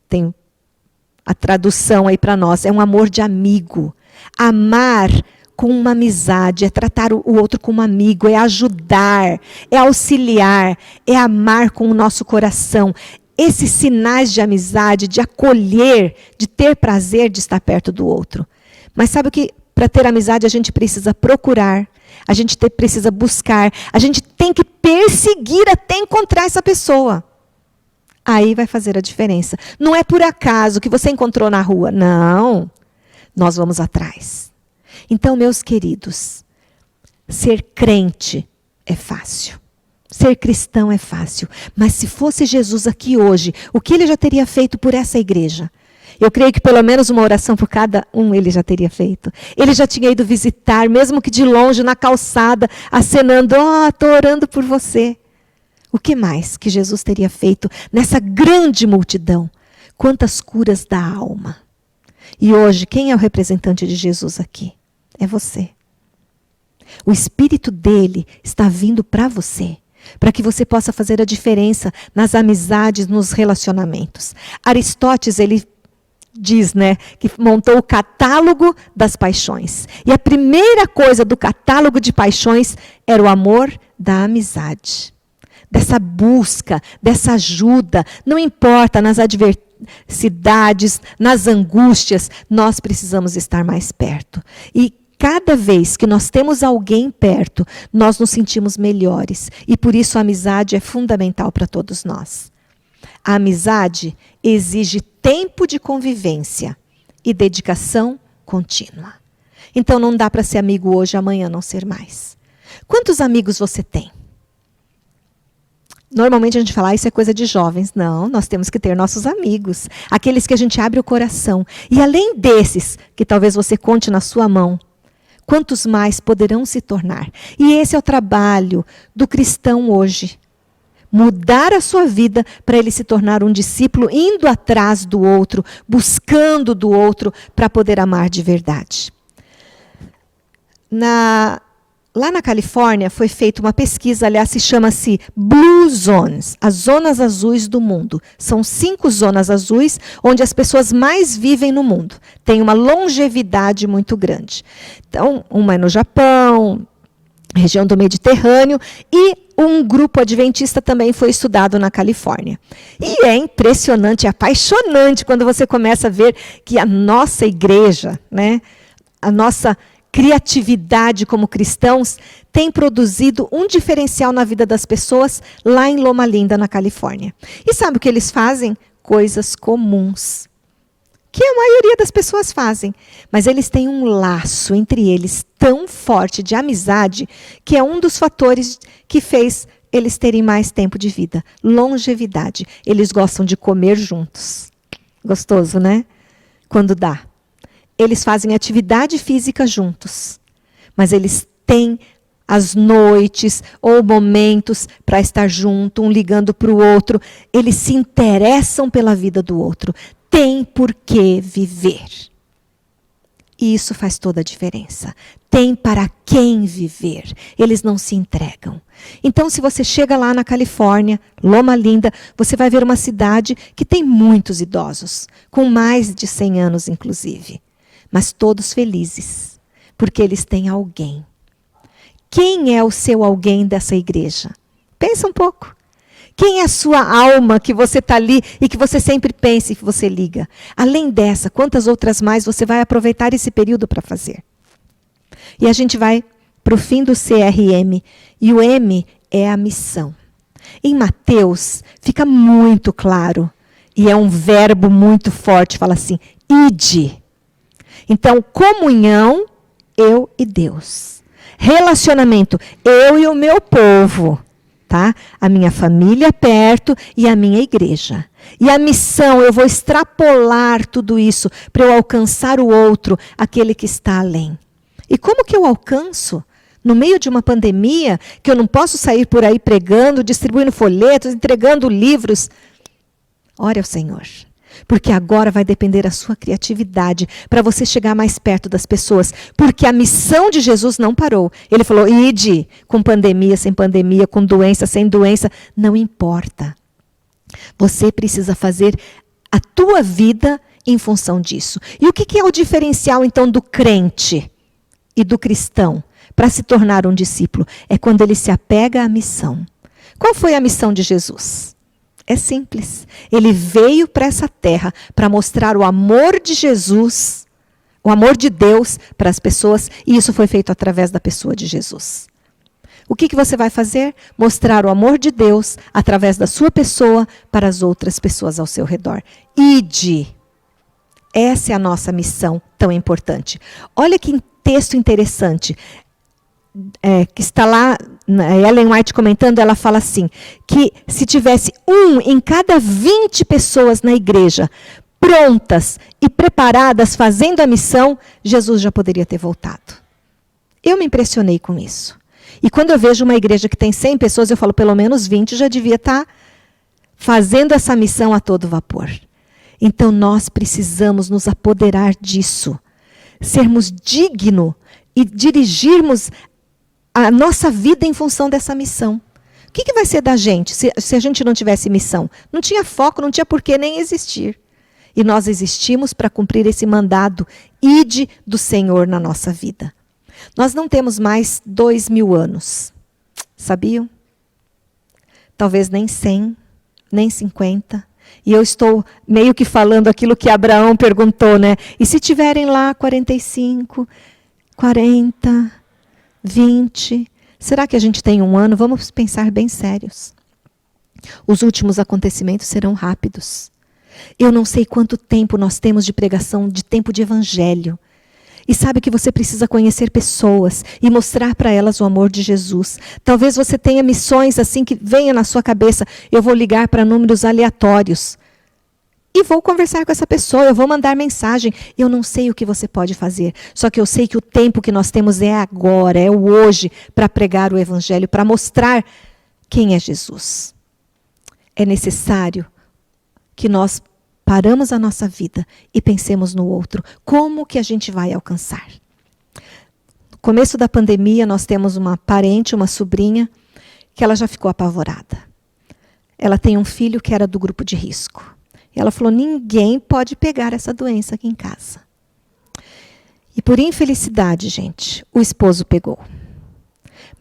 Tem a tradução aí para nós, é um amor de amigo. Amar com uma amizade, é tratar o outro como amigo, é ajudar, é auxiliar, é amar com o nosso coração. Esses sinais de amizade, de acolher, de ter prazer de estar perto do outro. Mas sabe o que? Para ter amizade a gente precisa procurar, a gente precisa buscar, a gente tem que perseguir até encontrar essa pessoa. Aí vai fazer a diferença. Não é por acaso que você encontrou na rua. Não. Nós vamos atrás. Então, meus queridos, ser crente é fácil. Ser cristão é fácil. Mas se fosse Jesus aqui hoje, o que ele já teria feito por essa igreja? Eu creio que pelo menos uma oração por cada um ele já teria feito. Ele já tinha ido visitar, mesmo que de longe, na calçada, acenando, estou orando por você. O que mais que Jesus teria feito nessa grande multidão? Quantas curas da alma. E hoje, quem é o representante de Jesus aqui? É você. O Espírito dele está vindo para você, para que você possa fazer a diferença nas amizades, nos relacionamentos. Aristóteles, ele diz, que montou o catálogo das paixões. E a primeira coisa do catálogo de paixões era o amor da amizade. Dessa busca, dessa ajuda, não importa nas adversidades, nas angústias, nós precisamos estar mais perto. E cada vez que nós temos alguém perto, nós nos sentimos melhores. E por isso a amizade é fundamental para todos nós. A amizade exige tempo de convivência e dedicação contínua. Então não dá para ser amigo hoje, amanhã não ser mais. Quantos amigos você tem? Normalmente a gente fala, isso é coisa de jovens. Não, nós temos que ter nossos amigos. Aqueles que a gente abre o coração. E além desses, que talvez você conte na sua mão, quantos mais poderão se tornar? E esse é o trabalho do cristão hoje. Mudar a sua vida para ele se tornar um discípulo, indo atrás do outro, buscando do outro, para poder amar de verdade. Lá na Califórnia foi feita uma pesquisa, aliás, chama-se Blue Zones, as zonas azuis do mundo. São 5 zonas azuis onde as pessoas mais vivem no mundo. Tem uma longevidade muito grande. Então, uma é no Japão, região do Mediterrâneo, e um grupo adventista também foi estudado na Califórnia. E é impressionante, é apaixonante quando você começa a ver que a nossa igreja, a nossa criatividade como cristãos tem produzido um diferencial na vida das pessoas lá em Loma Linda, na Califórnia. E sabe o que eles fazem? Coisas comuns, que a maioria das pessoas fazem. Mas eles têm um laço entre eles tão forte de amizade, que é um dos fatores que fez eles terem mais tempo de vida. Longevidade. Eles gostam de comer juntos. Gostoso, né? Quando dá. Eles fazem atividade física juntos, mas eles têm as noites ou momentos para estar junto, um ligando para o outro. Eles se interessam pela vida do outro. Tem por que viver. E isso faz toda a diferença. Tem para quem viver. Eles não se entregam. Então, se você chega lá na Califórnia, Loma Linda, você vai ver uma cidade que tem muitos idosos, com mais de 100 anos, inclusive. Mas todos felizes, porque eles têm alguém. Quem é o seu alguém dessa igreja? Pensa um pouco. Quem é a sua alma que você está ali e que você sempre pensa e que você liga? Além dessa, quantas outras mais você vai aproveitar esse período para fazer? E a gente vai para o fim do CRM. E o M é a missão. Em Mateus, fica muito claro. E é um verbo muito forte. Fala assim, ide. Então, comunhão, eu e Deus. Relacionamento, eu e o meu povo. Tá? A minha família perto e a minha igreja. E a missão, eu vou extrapolar tudo isso para eu alcançar o outro, aquele que está além. E como que eu alcanço? No meio de uma pandemia, que eu não posso sair por aí pregando, distribuindo folhetos, entregando livros. Ore ao Senhor. Porque agora vai depender da sua criatividade para você chegar mais perto das pessoas. Porque a missão de Jesus não parou. Ele falou, ide, com pandemia, sem pandemia, com doença, sem doença. Não importa. Você precisa fazer a tua vida em função disso. E o que é o diferencial, então, do crente e do cristão para se tornar um discípulo? É quando ele se apega à missão. Qual foi a missão de Jesus? É simples. Ele veio para essa terra para mostrar o amor de Jesus, o amor de Deus para as pessoas, e isso foi feito através da pessoa de Jesus. O que você vai fazer? Mostrar o amor de Deus através da sua pessoa para as outras pessoas ao seu redor. Ide. Essa é a nossa missão tão importante. Olha que texto interessante. Que está lá, Ellen White comentando, ela fala assim, que se tivesse 1 em cada 20 pessoas na igreja prontas e preparadas, fazendo a missão, Jesus já poderia ter voltado. Eu me impressionei com isso. E quando eu vejo uma igreja que tem 100 pessoas, eu falo, pelo menos 20 já devia estar fazendo essa missão a todo vapor. Então nós precisamos nos apoderar disso, sermos dignos e dirigirmos a nossa vida em função dessa missão. O que vai ser da gente se a gente não tivesse missão? Não tinha foco, não tinha por que nem existir. E nós existimos para cumprir esse mandado, ide do Senhor na nossa vida. Nós não temos mais 2000 anos, sabiam? Talvez nem 100, nem 50. E eu estou meio que falando aquilo que Abraão perguntou, né? E se tiverem lá 45, 40, 20, será que a gente tem um ano? Vamos pensar bem sérios. Os últimos acontecimentos serão rápidos. Eu não sei quanto tempo nós temos de pregação, de tempo de evangelho. E sabe que você precisa conhecer pessoas e mostrar para elas o amor de Jesus. Talvez você tenha missões assim que venha na sua cabeça. Eu vou ligar para números aleatórios. E vou conversar com essa pessoa, eu vou mandar mensagem. Eu não sei o que você pode fazer. Só que eu sei que o tempo que nós temos é agora, é o hoje, para pregar o evangelho, para mostrar quem é Jesus. É necessário que nós paramos a nossa vida e pensemos no outro. Como que a gente vai alcançar? No começo da pandemia, nós temos uma parente, uma sobrinha, que ela já ficou apavorada. Ela tem um filho que era do grupo de risco. E ela falou, ninguém pode pegar essa doença aqui em casa. E por infelicidade, gente, o esposo pegou.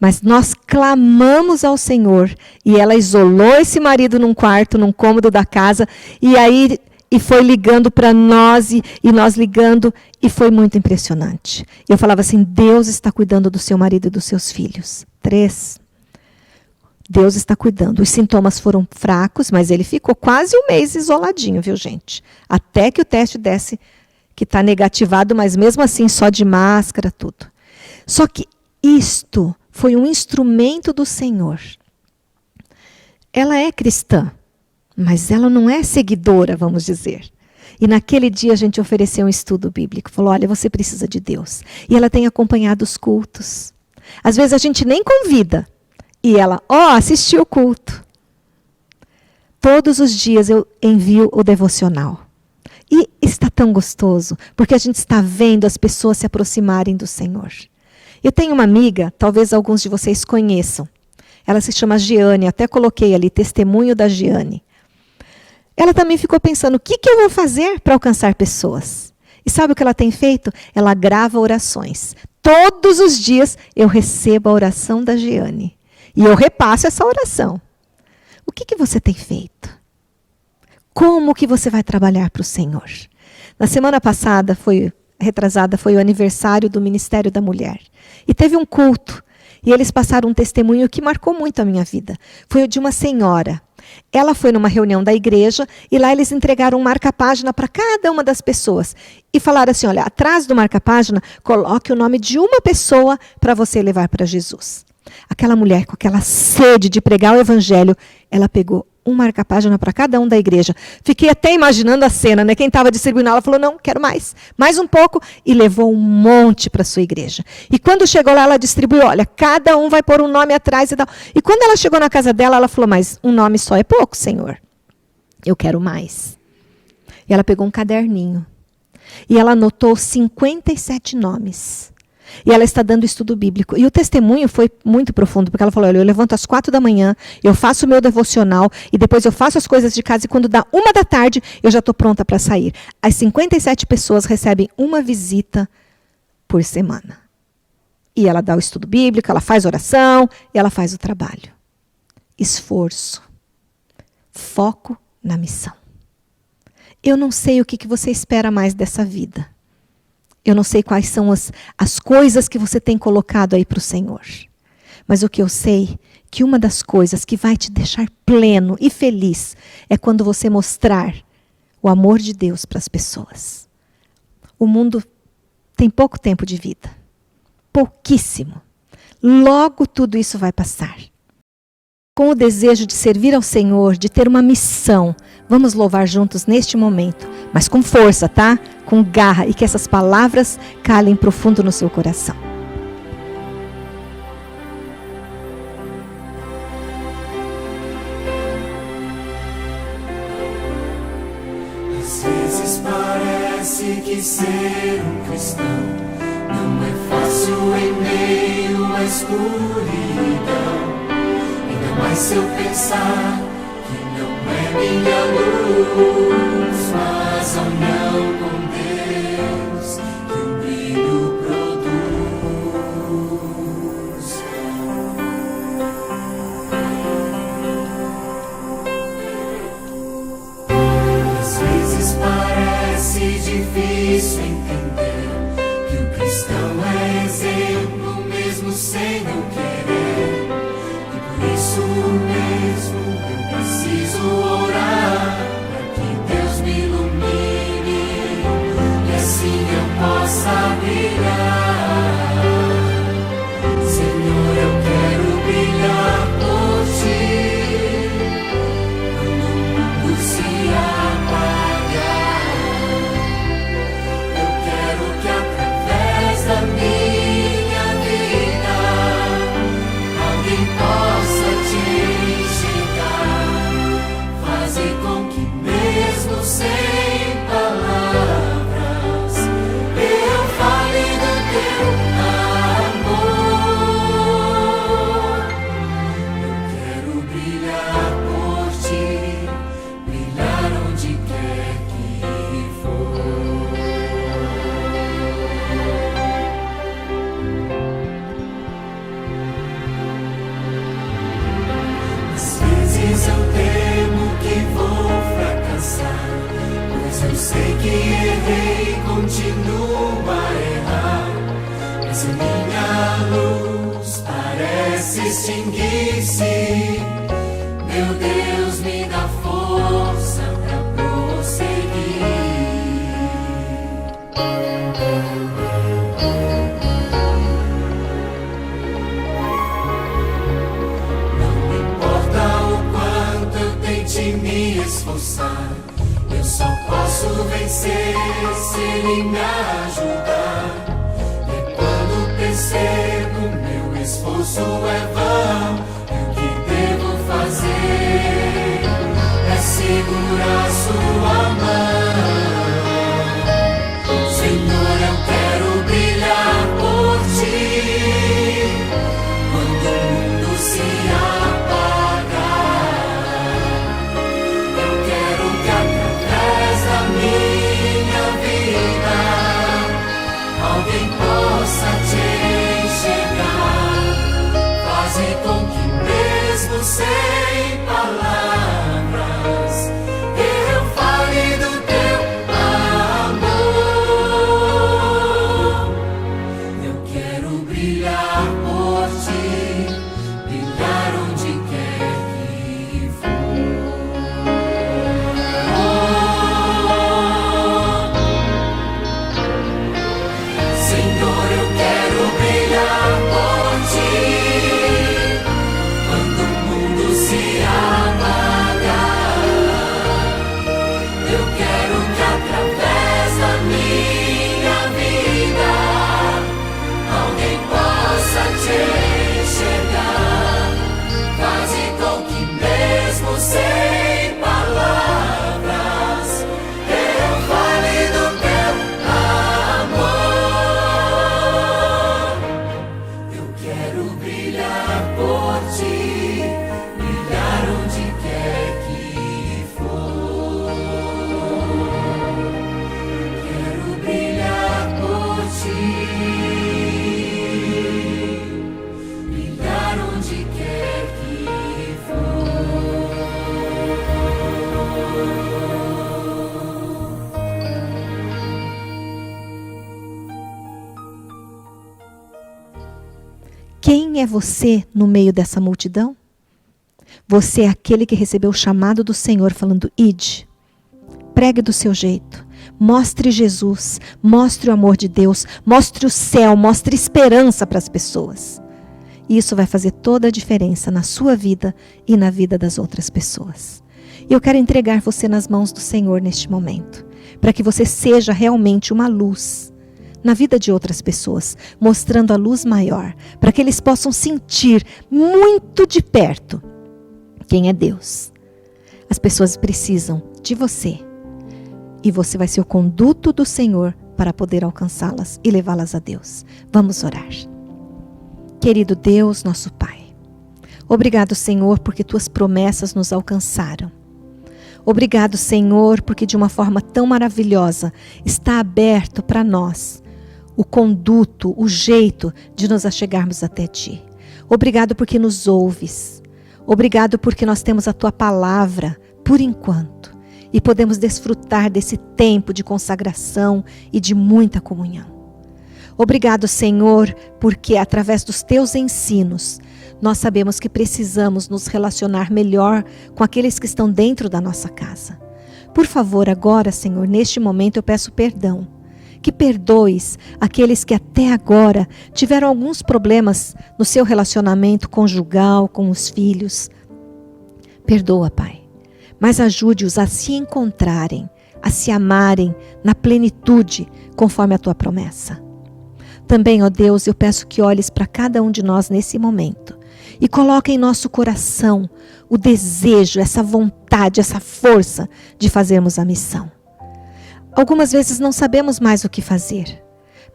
Mas nós clamamos ao Senhor e ela isolou esse marido num quarto, num cômodo da casa, e foi ligando para nós, e nós ligando, e foi muito impressionante. Eu falava assim, Deus está cuidando do seu marido e dos seus filhos. 3. Deus está cuidando. Os sintomas foram fracos, mas ele ficou quase um mês isoladinho, viu, gente? Até que o teste desse que está negativado, mas mesmo assim só de máscara, tudo. Só que isto foi um instrumento do Senhor. Ela é cristã. Mas ela não é seguidora, vamos dizer. E naquele dia a gente ofereceu um estudo bíblico. Falou, olha, você precisa de Deus. E ela tem acompanhado os cultos. Às vezes a gente nem convida. E ela, assistiu o culto. Todos os dias eu envio o devocional. E está tão gostoso, porque a gente está vendo as pessoas se aproximarem do Senhor. Eu tenho uma amiga, talvez alguns de vocês conheçam. Ela se chama Giane, até coloquei ali, testemunho da Giane. Ela também ficou pensando, o que eu vou fazer para alcançar pessoas? E sabe o que ela tem feito? Ela grava orações. Todos os dias eu recebo a oração da Giane. E eu repasso essa oração. O que você tem feito? Como que você vai trabalhar para o Senhor? Na semana passada, retrasada, foi o aniversário do Ministério da Mulher. E teve um culto. E eles passaram um testemunho que marcou muito a minha vida. Foi o de uma senhora. Ela foi numa reunião da igreja e lá eles entregaram um marca-página para cada uma das pessoas. E falaram assim, olha, atrás do marca-página, coloque o nome de uma pessoa para você levar para Jesus. Aquela mulher com aquela sede de pregar o evangelho, ela pegou um marca-página para cada um da igreja. Fiquei até imaginando a cena, né? Quem estava distribuindo, ela falou, não, quero mais um pouco, e levou um monte para a sua igreja. E quando chegou lá, ela distribuiu, olha, cada um vai pôr um nome atrás e tal. E quando ela chegou na casa dela, ela falou, mas um nome só é pouco, Senhor. Eu quero mais. E ela pegou um caderninho. E ela anotou 57 nomes. E ela está dando estudo bíblico. E o testemunho foi muito profundo, porque ela falou, olha, eu levanto às 4 da manhã, eu faço o meu devocional, e depois eu faço as coisas de casa, e quando dá 1 da tarde, eu já estou pronta para sair. As 57 pessoas recebem uma visita por semana. E ela dá o estudo bíblico, ela faz oração, e ela faz o trabalho. Esforço. Foco na missão. Eu não sei o que você espera mais dessa vida. Eu não sei quais são as coisas que você tem colocado aí para o Senhor. Mas o que eu sei, que uma das coisas que vai te deixar pleno e feliz é quando você mostrar o amor de Deus para as pessoas. O mundo tem pouco tempo de vida. Pouquíssimo. Logo tudo isso vai passar. com o desejo de servir ao Senhor, de ter uma missão. Vamos louvar juntos neste momento, mas com força, tá? Com garra, e que essas palavras calem profundo no seu coração. Às vezes parece que ser um cristão não é fácil em meio à escuridão. Ainda mais se eu pensar que não é minha luz, mas a união com Deus que o brilho produz. Às vezes parece difícil entender que o cristão é exemplo mesmo sem não querer. Por isso mesmo eu preciso orar para que Deus me ilumine e assim eu possa brilhar. Senhor, eu quero brilhar por Ti quando o mundo se apagar. Eu quero que através da minha vida alguém possa Te enxergar. Faze com que mesmo sem palavras eu fale do Teu amor. Eu quero brilhar por Ti, brilhar onde quer que for. Às vezes eu temo que vou fracassar, pois eu sei que errei, continuo a errar. Mas a minha luz parece extinguir-se. Meu Deus, me dá força pra prosseguir. Não importa o quanto eu tente me esforçar, eu só posso vencer se Ele me ajudar. E quando percebo meu esforço é vão, e o que devo fazer é segurar Sua mão. Senhor, eu quero brilhar por Ti quando o mundo se apagar. Eu quero que através da minha vida alguém possa Te enxergar. Faze com que mesmo sem palavras eu fale do Teu amor. Eu quero brilhar por Ti, brilhar onde quer que for. Senhor, eu quero brilhar por Ti quando o mundo se apagar. Eu quero que através da minha vida alguém possa Te enxergar. Faze com que mesmo sem palavras eu fale do Teu amor. Eu quero brilhar por Ti, brilhar onde quer que for. Quero brilhar por Ti, brilhar onde quer que for. Quem é você no meio dessa multidão? Você é aquele que recebeu o chamado do Senhor falando: ide, pregue do seu jeito, mostre Jesus, mostre o amor de Deus, mostre o céu, mostre esperança para as pessoas. E isso vai fazer toda a diferença na sua vida e na vida das outras pessoas. E eu quero entregar você nas mãos do Senhor neste momento, para que você seja realmente uma luz na vida de outras pessoas, mostrando a luz maior, para que eles possam sentir muito de perto quem é Deus. As pessoas precisam de você, e você vai ser o conduto do Senhor para poder alcançá-las e levá-las a Deus. Vamos orar. Querido Deus, nosso Pai, obrigado, Senhor, porque tuas promessas nos alcançaram. Obrigado, Senhor, porque de uma forma tão maravilhosa está aberto para nós o conduto, o jeito de nos achegarmos até Ti. Obrigado porque nos ouves. Obrigado porque nós temos a Tua palavra por enquanto e podemos desfrutar desse tempo de consagração e de muita comunhão. Obrigado, Senhor, porque através dos Teus ensinos nós sabemos que precisamos nos relacionar melhor com aqueles que estão dentro da nossa casa. Por favor, agora, Senhor, neste momento eu peço perdão. Que perdoes aqueles que até agora tiveram alguns problemas no seu relacionamento conjugal, com os filhos. Perdoa, Pai, mas ajude-os a se encontrarem, a se amarem na plenitude, conforme a Tua promessa. Também, ó Deus, eu peço que olhes para cada um de nós nesse momento e coloque em nosso coração o desejo, essa vontade, essa força de fazermos a missão. Algumas vezes não sabemos mais o que fazer,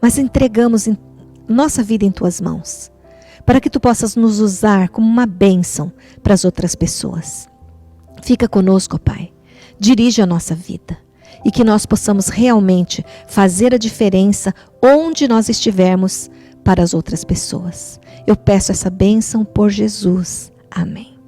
mas entregamos nossa vida em Tuas mãos, para que Tu possas nos usar como uma bênção para as outras pessoas. Fica conosco, Pai, dirige a nossa vida e que nós possamos realmente fazer a diferença onde nós estivermos para as outras pessoas. Eu peço essa bênção por Jesus. Amém.